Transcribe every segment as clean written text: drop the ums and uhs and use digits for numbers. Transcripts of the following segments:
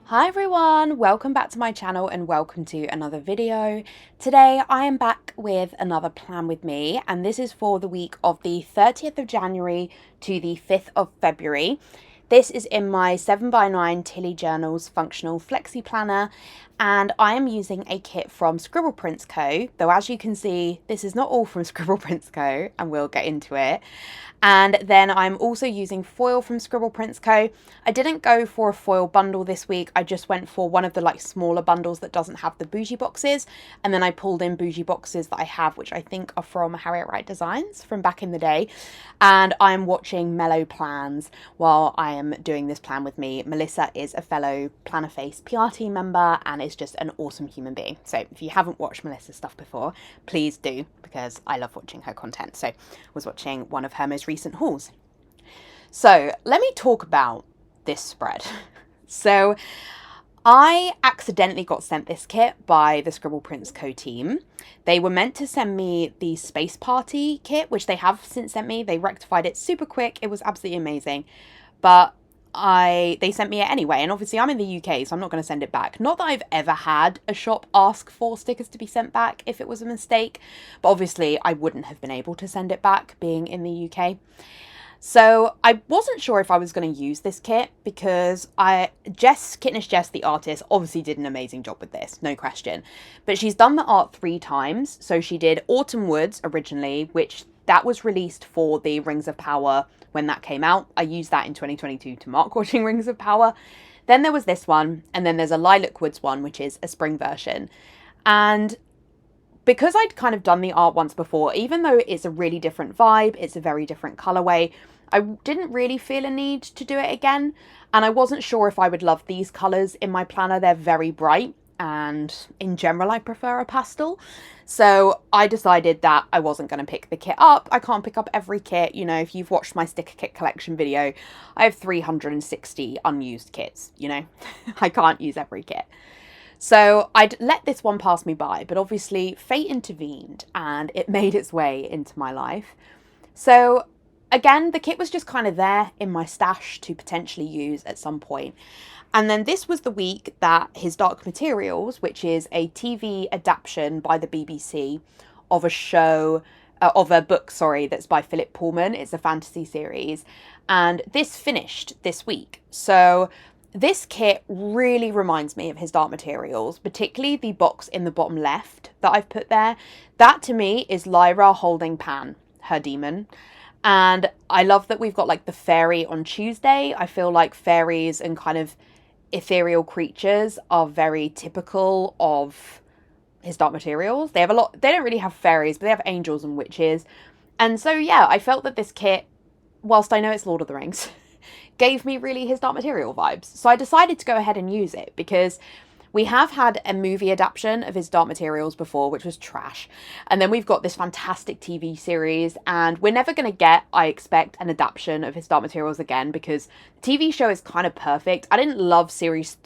Hi everyone, welcome back to my channel and welcome to another video. Today I am back with another plan with me, and this is for the week of the 30th of January to the 5th of February. This is in my 7x9 Tilly Journals Functional Flexi Planner, and I am using a kit from Scribble Co. Though as you can see, this is not all from Scribble Co, and we'll get into it. And then I'm also using foil from Scribble Co. I didn't go for a foil bundle this week. I just went for one of the smaller bundles that doesn't have the bougie boxes. And then I pulled in bougie boxes that I have, which I think are from Harriet Wright Designs from back in the day. And I'm watching Mellow Plans while I am doing this plan with me. Melissa is a fellow Planner Face PR team member and is just an awesome human being. So if you haven't watched Melissa's stuff before, please do, because I love watching her content. So I was watching one of her most recent hauls. So let me talk about this spread. So I accidentally got sent this kit by the Scribble Co team. They were meant to send me the Space Party kit, which they have since sent me. They rectified it super quick. It was absolutely amazing. But they sent me it anyway, and obviously I'm in the UK, so I'm not going to send it back. Not that I've ever had a shop ask for stickers to be sent back if it was a mistake, but obviously I wouldn't have been able to send it back being in the UK. So I wasn't sure if I was going to use this kit because Kittenish Jess, the artist, obviously did an amazing job with this, no question. But she's done the art 3 times. So she did Autumn Woods originally, which that was released for the Rings of Power when that came out. I used that in 2022 to mark watching Rings of Power. Then there was this one, and then there's a Lilac Woods one, which is a spring version. And because I'd kind of done the art once before, even though it's a really different vibe, it's a very different colorway, I didn't really feel a need to do it again. And I wasn't sure if I would love these colors in my planner. They're very bright, and in general I prefer a pastel. So I decided that I wasn't going to pick the kit up. I can't pick up every kit. You know, if you've watched my sticker kit collection video, I have 360 unused kits, you know. I can't use every kit. So I'd let this one pass me by, but obviously fate intervened and it made its way into my life. So again, the kit was just kind of there in my stash to potentially use at some point. And then this was the week that His Dark Materials, which is a TV adaptation by the BBC of a show, of a book, that's by Philip Pullman. It's a fantasy series. And this finished this week. So this kit really reminds me of His Dark Materials, particularly the box in the bottom left that I've put there. That to me is Lyra holding Pan, her demon. And I love that we've got the fairy on Tuesday. I feel like fairies and kind of ethereal creatures are very typical of His Dark Materials. They don't really have fairies, but they have angels and witches. And so, yeah, I felt that this kit, whilst I know it's Lord of the Rings, gave me really His Dark Material vibes. So I decided to go ahead and use it because we have had a movie adaptation of His Dark Materials before, which was trash. And then we've got this fantastic TV series, and we're never going to get, I expect, an adaptation of His Dark Materials again because the TV show is kind of perfect. I didn't love season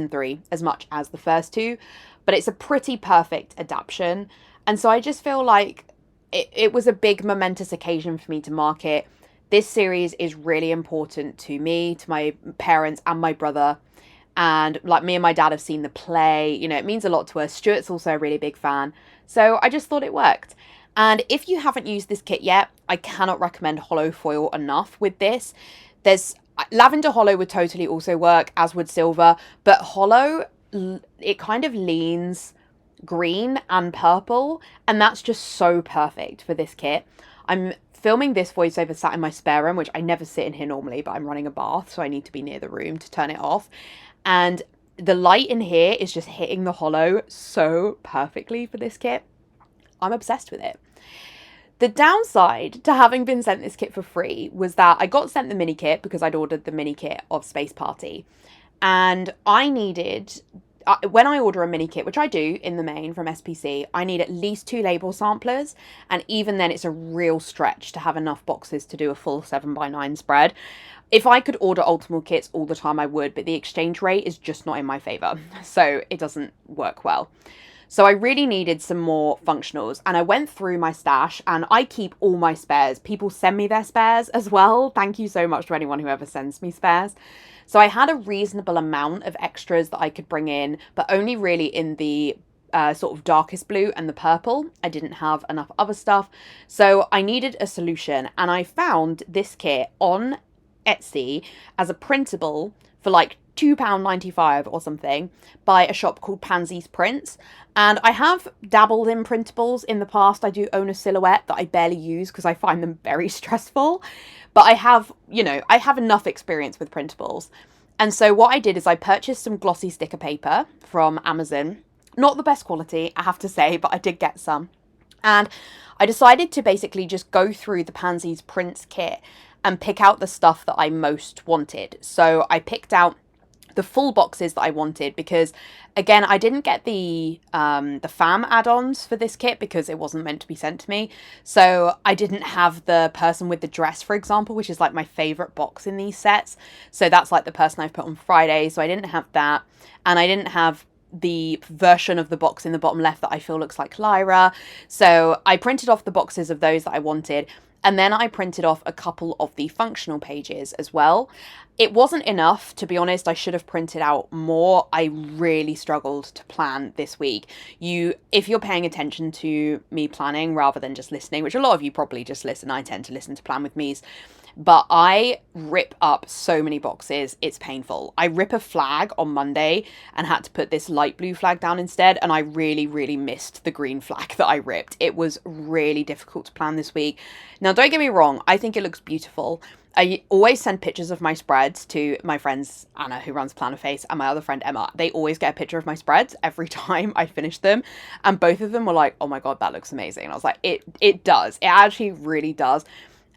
3, as much as the first 2, but it's a pretty perfect adaptation. And so I just feel like it was a big momentous occasion for me to mark it. This series is really important to me, to my parents and my brother. And me and my dad have seen the play, you know, it means a lot to us. Stuart's also a really big fan. So I just thought it worked. And if you haven't used this kit yet, I cannot recommend hollow foil enough with this. There's lavender hollow would totally also work, as would silver, but hollow, it kind of leans green and purple, and that's just so perfect for this kit. I'm filming this voiceover sat in my spare room, which I never sit in here normally, but I'm running a bath, so I need to be near the room to turn it off. And the light in here is just hitting the hollow so perfectly for this kit. I'm obsessed with it. The downside to having been sent this kit for free was that I got sent the mini kit because I'd ordered the mini kit of Space Party. And I needed, when I order a mini kit, which I do in the main from SPC, I need at least 2 label samplers. And even then it's a real stretch to have enough boxes to do a full 7x9 spread. If I could order Ultimate kits all the time, I would, but the exchange rate is just not in my favour. So it doesn't work well. So I really needed some more functionals, and I went through my stash, and I keep all my spares. People send me their spares as well. Thank you so much to anyone who ever sends me spares. So I had a reasonable amount of extras that I could bring in, but only really in the sort of darkest blue and the purple. I didn't have enough other stuff. So I needed a solution, and I found this kit on Etsy as a printable for like £2.95 or something by a shop called Pansy's Prints. And I have dabbled in printables in the past. I do own a silhouette that I barely use because I find them very stressful. But I have, I have enough experience with printables. And so what I did is I purchased some glossy sticker paper from Amazon. Not the best quality, I have to say, but I did get some. And I decided to basically just go through the Pansy's Prints kit and pick out the stuff that I most wanted. So I picked out the full boxes that I wanted because, again, I didn't get the fam add-ons for this kit because it wasn't meant to be sent to me. So I didn't have the person with the dress, for example, which is like my favorite box in these sets. So that's like the person I've put on Friday. So I didn't have that. And I didn't have the version of the box in the bottom left that I feel looks like Lyra. So I printed off the boxes of those that I wanted. And then I printed off a couple of the functional pages as well. It wasn't enough, to be honest. I should have printed out more. I really struggled to plan this week. If you're paying attention to me planning rather than just listening, which a lot of you probably just listen, I tend to listen to Plan With Me's, but I rip up so many boxes, it's painful. I rip a flag on Monday and had to put this light blue flag down instead, and I really, really missed the green flag that I ripped. It was really difficult to plan this week. Now, don't get me wrong, I think it looks beautiful. I always send pictures of my spreads to my friends, Anna, who runs Planner Face, and my other friend, Emma. They always get a picture of my spreads every time I finish them. And both of them were like, oh my God, that looks amazing. And I was like, it does. It actually really does.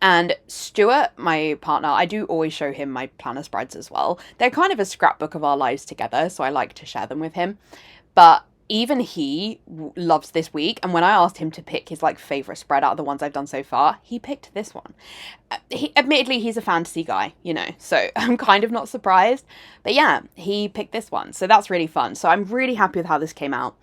And Stuart, my partner, I do always show him my planner spreads as well. They're kind of a scrapbook of our lives together, so I like to share them with him. But even he loves this week, and when I asked him to pick his like favorite spread out of the ones I've done so far, he picked this one. Admittedly, he's a fantasy guy, so I'm kind of not surprised. But yeah, he picked this one, so that's really fun. So I'm really happy with how this came out.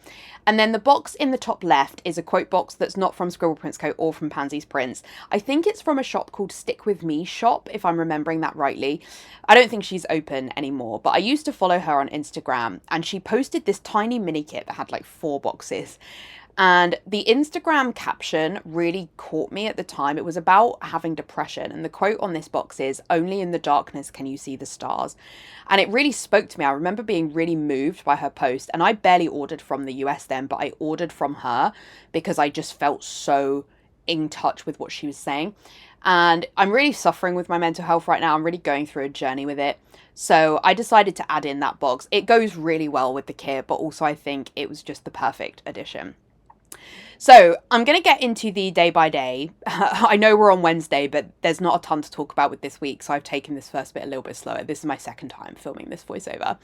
And then the box in the top left is a quote box that's not from Scribble Prints Co. or from Pansy's Prints. I think it's from a shop called Stick With Me Shop, if I'm remembering that rightly. I don't think she's open anymore, but I used to follow her on Instagram, and she posted this tiny mini kit that had like 4 boxes. And the Instagram caption really caught me at the time. It was about having depression. And the quote on this box is, "Only in the darkness can you see the stars." And it really spoke to me. I remember being really moved by her post. And I barely ordered from the US then, but I ordered from her because I just felt so in touch with what she was saying. And I'm really suffering with my mental health right now. I'm really going through a journey with it. So I decided to add in that box. It goes really well with the kit, but also I think it was just the perfect addition. So I'm going to get into the day by day. I know we're on Wednesday, but there's not a ton to talk about with this week, so I've taken this first bit a little bit slower. This is my second time filming this voiceover.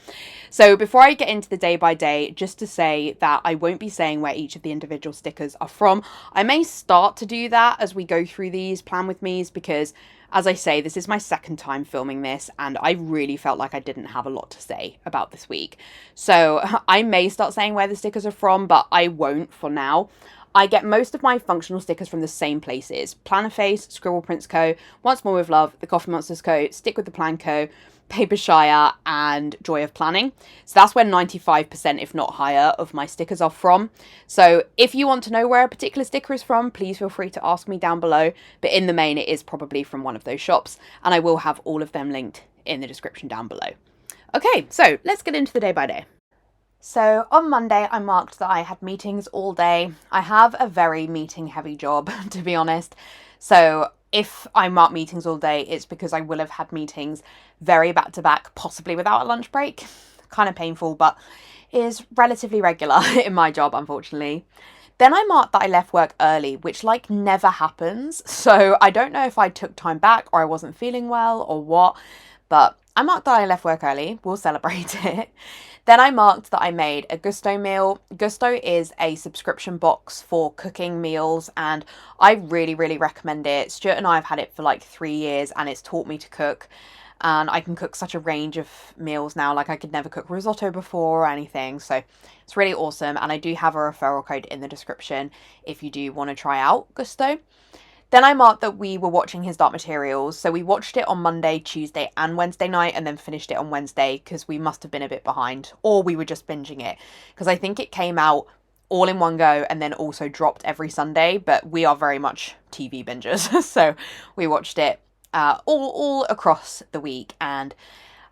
So before I get into the day by day, just to say that I won't be saying where each of the individual stickers are from. I may start to do that as we go through these Plan With Me's because, as I say, this is my second time filming this, and I really felt like I didn't have a lot to say about this week. So I may start saying where the stickers are from, but I won't for now. I get most of my functional stickers from the same places: Planner Face, Scribble Prints Co., Once More With Love, The Coffee Monsters Co., Stick With The Plan Co., Paper Shire, and Joy of Planning. So that's where 95%, if not higher, of my stickers are from. So if you want to know where a particular sticker is from, please feel free to ask me down below. But in the main, it is probably from one of those shops, and I will have all of them linked in the description down below. Okay, so let's get into the day by day. So on Monday, I marked that I had meetings all day. I have a very meeting heavy job, to be honest. So if I mark meetings all day, it's because I will have had meetings very back to back, possibly without a lunch break. Kind of painful, but it is relatively regular in my job, unfortunately. Then I marked that I left work early, which like never happens. So I don't know if I took time back or I wasn't feeling well or what, but I marked that I left work early. We'll celebrate it. Then I marked that I made a Gusto meal. Gusto is a subscription box for cooking meals, and I really, really recommend it. Stuart and I have had it for like 3 years, and it's taught me to cook. and I can cook such a range of meals now. Like I could never cook risotto before or anything, so it's really awesome. And I do have a referral code in the description if you do want to try out Gusto. Then I marked that we were watching his Dark Materials. So we watched it on Monday, Tuesday, and Wednesday night, and then finished it on Wednesday because we must have been a bit behind, or we were just binging it. Because I think it came out all in one go and then also dropped every Sunday. But we are very much TV bingers, so we watched it all across the week. And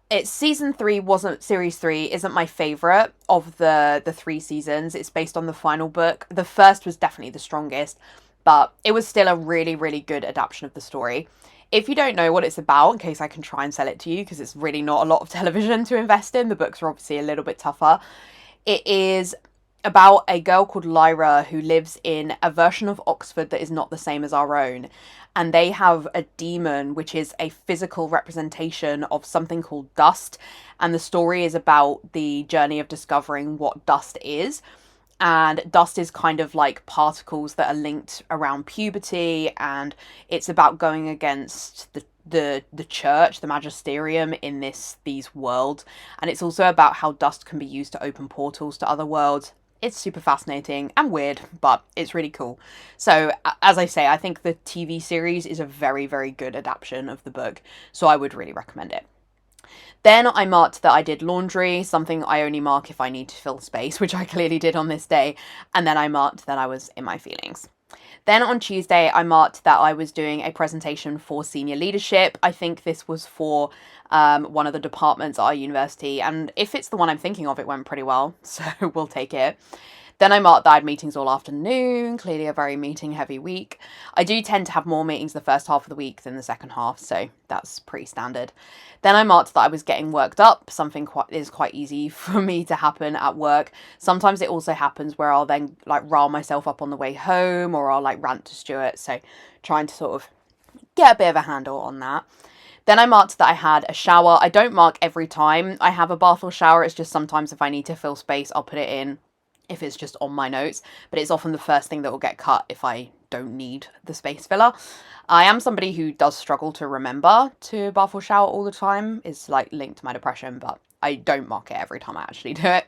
it's series 3 isn't my favorite of the 3 seasons. It's based on the final book. The first was definitely the strongest, but it was still a really, really good adaptation of the story. If you don't know what it's about, in case I can try and sell it to you, because it's really not a lot of television to invest in, the books are obviously a little bit tougher. It is about a girl called Lyra who lives in a version of Oxford that is not the same as our own. And they have a demon, which is a physical representation of something called dust. And the story is about the journey of discovering what dust is. And dust is kind of like particles that are linked around puberty, and it's about going against the church, the magisterium in these worlds. And it's also about how dust can be used to open portals to other worlds. It's super fascinating and weird, but it's really cool. So, as I say, I think the TV series is a very, very good adaptation of the book, so I would really recommend it. Then I marked that I did laundry, something I only mark if I need to fill space, which I clearly did on this day. And then I marked that I was in my feelings. Then on Tuesday, I marked that I was doing a presentation for senior leadership. I think this was for one of the departments at our university. And if it's the one I'm thinking of, it went pretty well. So we'll take it. Then I marked that I had meetings all afternoon, clearly a very meeting heavy week. I do tend to have more meetings the first half of the week than the second half, so that's pretty standard. Then I marked that I was getting worked up, something is quite easy for me to happen at work. Sometimes it also happens where I'll then like rile myself up on the way home, or I'll like rant to Stuart, so trying to sort of get a bit of a handle on that. Then I marked that I had a shower. I don't mark every time I have a bath or shower, it's just sometimes if I need to fill space, I'll put it in if it's just on my notes, but it's often the first thing that will get cut if I don't need the space filler. I am somebody who does struggle to remember to bath or shower all the time. It's like linked to my depression, but I don't mark it every time I actually do it.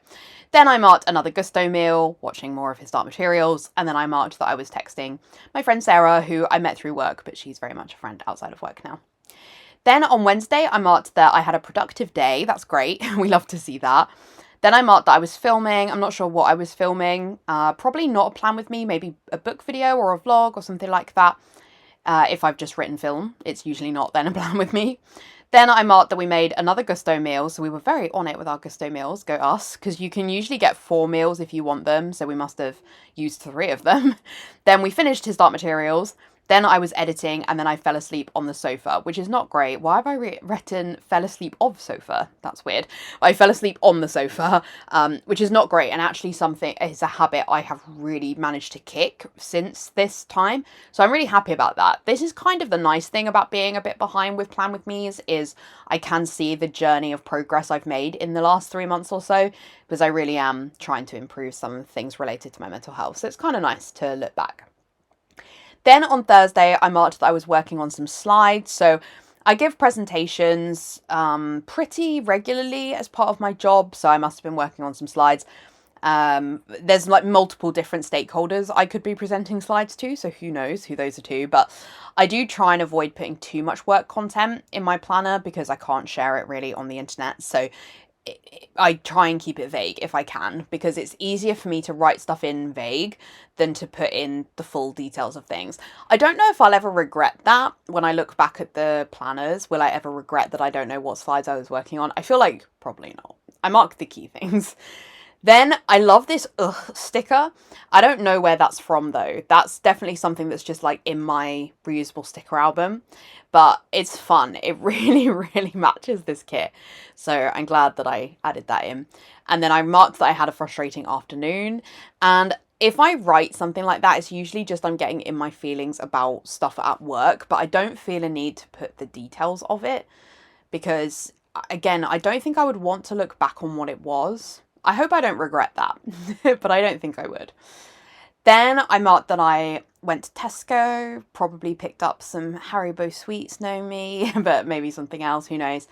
Then I marked another Gusto meal, watching more of his Dark Materials, and then I marked that I was texting my friend Sarah, who I met through work, but she's very much a friend outside of work now. Then on Wednesday, I marked that I had a productive day. That's great. We love to see that. Then I marked that I was filming. I'm not sure what I was filming. Probably not a plan with me. Maybe a book video or a vlog or something like that. If I've just written film, it's usually not then a plan with me. Then I marked that we made another Gusto meal. So we were very on it with our Gusto meals. Go us. Because you can usually get 4 meals if you want them. So we must have used 3 of them. Then we finished his Dark Materials. Then I was editing, and then I fell asleep on the sofa, which is not great. Why have I written fell asleep of sofa? That's weird. I fell asleep on the sofa, which is not great, and actually something is a habit I have really managed to kick since this time. So I'm really happy about that. This is kind of the nice thing about being a bit behind with Plan With Me's, is I can see the journey of progress I've made in the last 3 months or so, because I really am trying to improve some things related to my mental health. So it's kind of nice to look back. Then on Thursday, I marked that I was working on some slides. So I give presentations pretty regularly as part of my job. So I must have been working on some slides. There's like multiple different stakeholders I could be presenting slides to. So who knows who those are to. But I do try and avoid putting too much work content in my planner because I can't share it really on the internet. So I try and keep it vague if I can, because it's easier for me to write stuff in vague than to put in the full details of things. I don't know if I'll ever regret that when I look back at the planners. Will I ever regret that I don't know what slides I was working on? I feel like probably not. I marked the key things. Then I love this sticker. I don't know where that's from though. That's definitely something that's just like in my reusable sticker album, but it's fun. It really, really matches this kit. So I'm glad that I added that in. And then I marked that I had a frustrating afternoon. And if I write something like that, it's usually just I'm getting in my feelings about stuff at work, but I don't feel a need to put the details of it because, again, I don't think I would want to look back on what it was. I hope I don't regret that, but I don't think I would. Then I marked that I went to Tesco, probably picked up some Haribo sweets, know me, but maybe something else, who knows.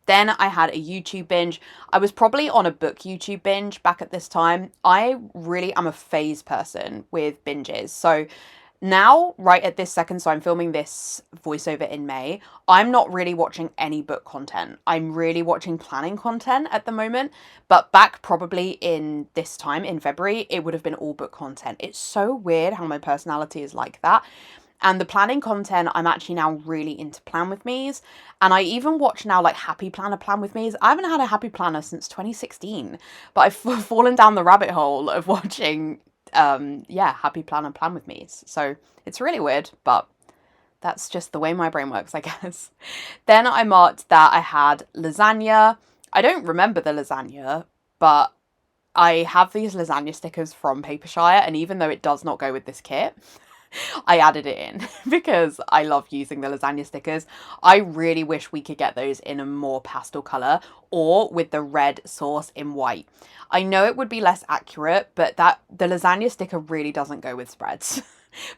Then I had a YouTube binge. I was probably on a book YouTube binge back at this time. I really am a phase person with binges. So now, right at this second, so I'm filming this voiceover in May, I'm not really watching any book content. I'm really watching planning content at the moment. But back probably in this time in February, it would have been all book content. It's so weird how my personality is like that. And the planning content, I'm actually now really into Plan With Me's. And I even watch now like Happy Planner Plan With Me's. I haven't had a Happy Planner since 2016, but I've fallen down the rabbit hole of watching, Happy Planner Plan With Me's. So it's really weird, but that's just the way my brain works, I guess. Then I marked that I had lasagna. I don't remember the lasagna, but I have these lasagna stickers from Papershire, and even though it does not go with this kit, I added it in because I love using the lasagna stickers. I really wish we could get those in a more pastel colour or with the red sauce in white. I know it would be less accurate, but the lasagna sticker really doesn't go with spreads.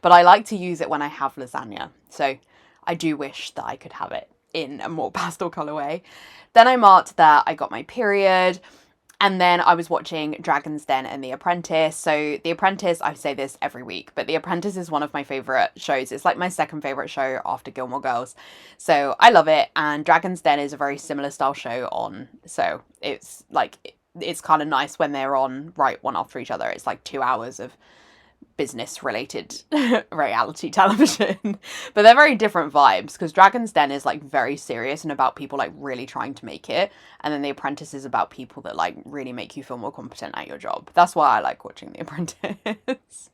But I like to use it when I have lasagna. So I do wish that I could have it in a more pastel colourway. Then I marked that I got my period. And then I was watching Dragon's Den and The Apprentice. So The Apprentice, I say this every week, but The Apprentice is one of my favourite shows. It's like my second favourite show after Gilmore Girls. So I love it. And Dragon's Den is a very similar style show on. So it's like, it's kind of nice when they're on right one after each other. It's like 2 hours of business related reality television, but they're very different vibes because Dragon's Den is like very serious and about people like really trying to make it, and then The Apprentice is about people that like really make you feel more competent at your job. That's why I like watching The Apprentice.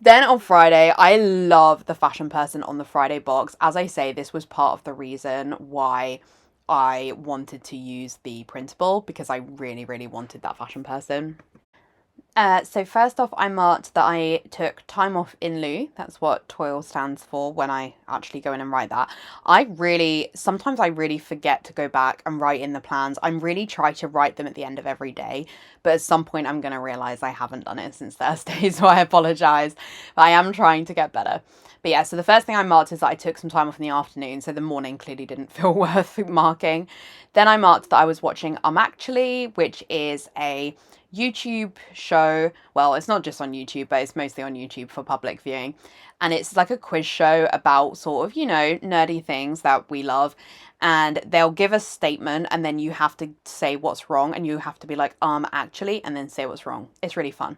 Then on Friday, I love the Fashion Person on the Friday box. As I say, this was part of the reason why I wanted to use the printable, because I really, really wanted that Fashion Person. So first off, I marked that I took time off in lieu. That's what TOIL stands for when I actually go in and write that. Sometimes I really forget to go back and write in the plans. I'm really try to write them at the end of every day, but at some point I'm going to realise I haven't done it since Thursday, so I apologise. But I am trying to get better. But yeah, so the first thing I marked is that I took some time off in the afternoon, so the morning clearly didn't feel worth marking. Then I marked that I was watching Actually, which is a YouTube show. Well, it's not just on YouTube, but it's mostly on YouTube for public viewing. And it's like a quiz show about sort of, nerdy things that we love. And they'll give a statement and then you have to say what's wrong, and you have to be like, actually, and then say what's wrong. It's really fun.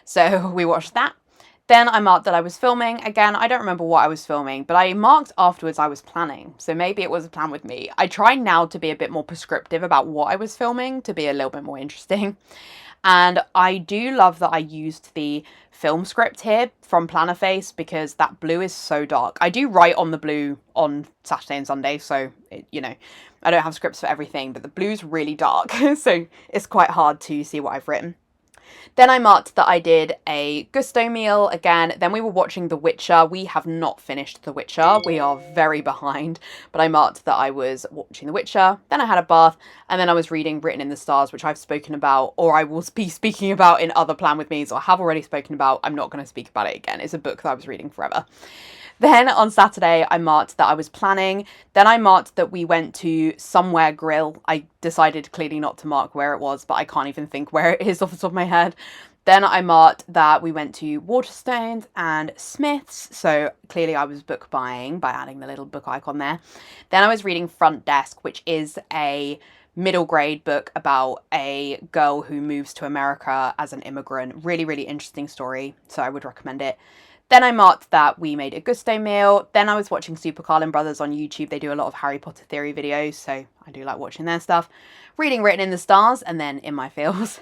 So we watched that. Then I marked that I was filming. Again, I don't remember what I was filming, but I marked afterwards I was planning. So maybe it was a plan with me. I try now to be a bit more prescriptive about what I was filming to be a little bit more interesting. And I do love that I used the film script here from Plannerface because that blue is so dark. I do write on the blue on Saturday and Sunday, so, I don't have scripts for everything, but the blue's really dark, so it's quite hard to see what I've written. Then I marked that I did a gusto meal again. Then we were watching The Witcher. We have not finished The Witcher. We are very behind. But I marked that I was watching The Witcher. Then I had a bath. And then I was reading Written in the Stars, which I've spoken about, or I will be speaking about in other Plan With Me's, or have already spoken about. I'm not going to speak about it again. It's a book that I was reading forever. Then on Saturday, I marked that I was planning. Then I marked that we went to Somewhere Grill. I decided clearly not to mark where it was, but I can't even think where it is off the top of my head. Then I marked that we went to Waterstones and Smith's. So clearly I was book buying by adding the little book icon there. Then I was reading Front Desk, which is a middle grade book about a girl who moves to America as an immigrant. Really, really interesting story. So I would recommend it. Then I marked that we made a gusto meal. Then I was watching Super Carlin Brothers on YouTube. They do a lot of Harry Potter theory videos, so I do like watching their stuff. Reading Written in the Stars, and then In My Feels.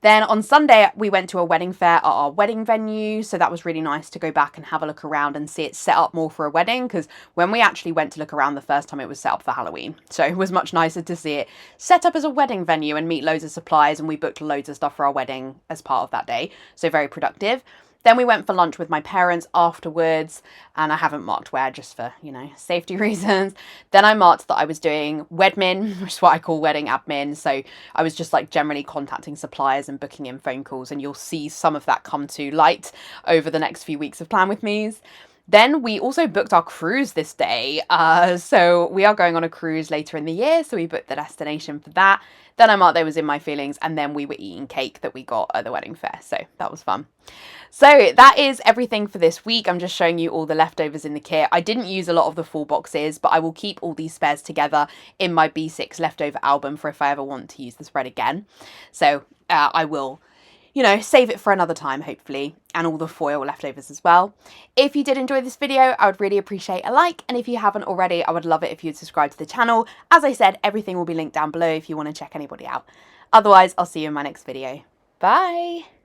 Then on Sunday, we went to a wedding fair at our wedding venue, so that was really nice to go back and have a look around and see it set up more for a wedding, because when we actually went to look around the first time, it was set up for Halloween. So it was much nicer to see it set up as a wedding venue and meet loads of suppliers, and we booked loads of stuff for our wedding as part of that day, so very productive. Then we went for lunch with my parents afterwards, and I haven't marked where just for, you know, safety reasons. Then I marked that I was doing wedmin, which is what I call wedding admin. So I was just like generally contacting suppliers and booking in phone calls, and you'll see some of that come to light over the next few weeks of Plan With Me's. Then we also booked our cruise this day. So we are going on a cruise later in the year. So we booked the destination for that. Then I marked they was in my feelings. And then we were eating cake that we got at the wedding fair. So that was fun. So that is everything for this week. I'm just showing you all the leftovers in the kit. I didn't use a lot of the full boxes, but I will keep all these spares together in my B6 leftover album for if I ever want to use the spread again. So I will, you know, save it for another time, hopefully, and all the foil leftovers as well. If you did enjoy this video, I would really appreciate a like, and if you haven't already, I would love it if you'd subscribe to the channel. As I said, everything will be linked down below if you want to check anybody out. Otherwise, I'll see you in my next video. Bye!